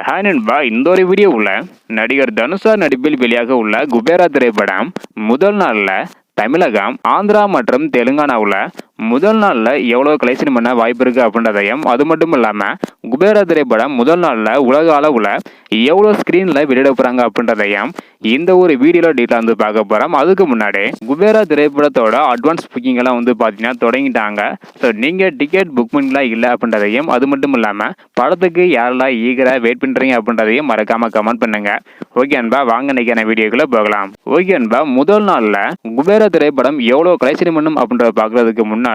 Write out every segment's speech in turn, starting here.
Hi நண்பா, இந்த ஒரு வீடியோவில் நடிகர் தனுஷா நடிப்பில் வெளியாக உள்ள குபேரா திரைப்படம் முதல் நாளில் தமிழகம், ஆந்திரா மற்றும் தெலுங்கானாவில் முதல் நாளில் எவ்வளோ கலெக்ஷன் பண்ண வாய்ப்பு இருக்குது அப்படின்றதையும், அது மட்டும் இல்லாமல் குபேரா திரைப்படம் முதல் நாளில் உலக அளவில் எவ்வளோ ஸ்க்ரீனில் வெளியிட போகிறாங்க அப்படின்றதையும் இந்த ஒரு வீடியோவில் டீட்டெயில் வந்து பார்க்க போகிறோம். அதுக்கு முன்னாடி குபேரா திரைப்படத்தோட அட்வான்ஸ் புக்கிங் எல்லாம் வந்து பார்த்தீங்கன்னா தொடங்கிட்டாங்க. ஸோ நீங்கள் டிக்கெட் புக் பண்ணலாம் இல்லை அப்படின்றதையும், அது மட்டும் இல்லாமல் படத்துக்கு யாரெல்லாம் ஈகராக வெயிட் பண்ணுறீங்க அப்படின்றதையும் மறக்காமல் கமெண்ட் பண்ணுங்க. ஓகே அன்பா, வாங்க இன்னைக்கான வீடியோக்குள்ளே போகலாம். ஓகே அன்பா, முதல் நாளில் குபேரா திரைப்படம் எவ்வளோ கலெக்ஷன் பண்ணும் அப்படின்றத பார்க்கறதுக்கு முன்னாடி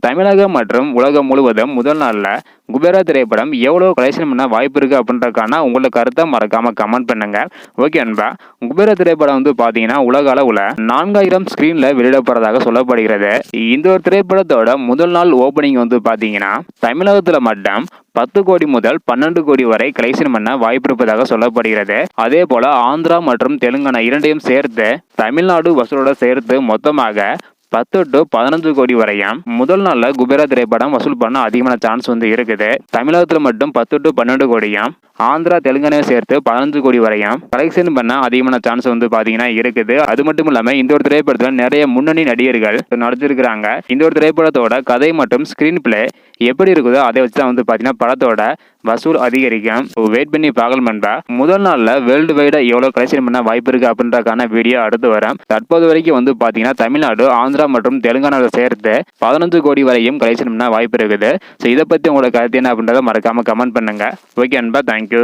தமிழகம் மற்றும் உலகம் முழுவதும் முதல் நாளில் குபேரா திரைப்படம் எவ்வளோ கலெக்ஷன் பண்ண வாய்ப்பு இருக்குது அப்படின்றதுக்கான உங்களோட கருத்தை மறக்காமல் கமெண்ட் பண்ணுங்க. ஓகே அன்பா, குபேரா திரைப்படம் வந்து பார்த்தீங்கன்னா உலக அளவில் 4000 ஸ்க்ரீனில் வெளியிடப்படுறதாக சொல்லப்படுகிறது. இந்த ஒரு திரைப்படத்தோட முதல் நாள் ஓப்பனிங் வந்து பார்த்தீங்கன்னா தமிழகத்தில் மட்டும் 10 கோடி முதல் 12 கோடி வரை கலெக்ஷன் பண்ண வாய்ப்பு இருப்பதாக சொல்லப்படுகிறது. அதே போல ஆந்திரா மற்றும் தெலுங்கானா இரண்டையும் சேர்த்து தமிழ்நாடு வசூலோட சேர்த்து மொத்தமாக 10 to 15 கோடி வரையும் முதல் நாளில் குபேரா திரைப்படம் வசூல் பண்ண அதிகமான சான்ஸ் வந்து இருக்குது. தமிழகத்தில் மட்டும் 10 to 12 கோடியும், ஆந்திரா தெலுங்கானாவை சேர்த்து 15 கோடி வரையும் கலெக்ஷன் பண்ண அதிகமான சான்ஸ் வந்து பார்த்தீங்கன்னா இருக்குது. அது மட்டும் இல்லாமல் இந்த ஒரு திரைப்படத்தில் நிறைய முன்னணி நடிகர்கள் நடிச்சிருக்கிறாங்க. இந்த ஒரு திரைப்படத்தோட கதை மற்றும் ஸ்க்ரீன் பிளே எப்படி இருக்குதோ அதை வச்சு தான் வந்து பார்த்தீங்கன்னா படத்தோட வசூல் அதிகரிக்கும். வெயிட் பண்ணி பார்க்கலாம் நண்பா. முதல் நாளில் வேர்ல்டு வைடா எவ்வளோ கலெக்ஷன் பண்ண வாய்ப்பு இருக்குது அப்படின்றக்கான வீடியோ அடுத்து வரும். தற்போது வரைக்கும் வந்து பார்த்தீங்கன்னா தமிழ்நாடு, ஆந்திரா மற்றும் தெலுங்கானாவை சேர்த்து 15 கோடி வரையும் கலெக்ஷன் பண்ண வாய்ப்பு இருக்குது. ஸோ இதை பற்றி உங்களோட கருத்து என்ன அப்படின்றத மறக்காமல் கமெண்ட் பண்ணுங்க. ஓகே அன்பா, தேங்க்யூ.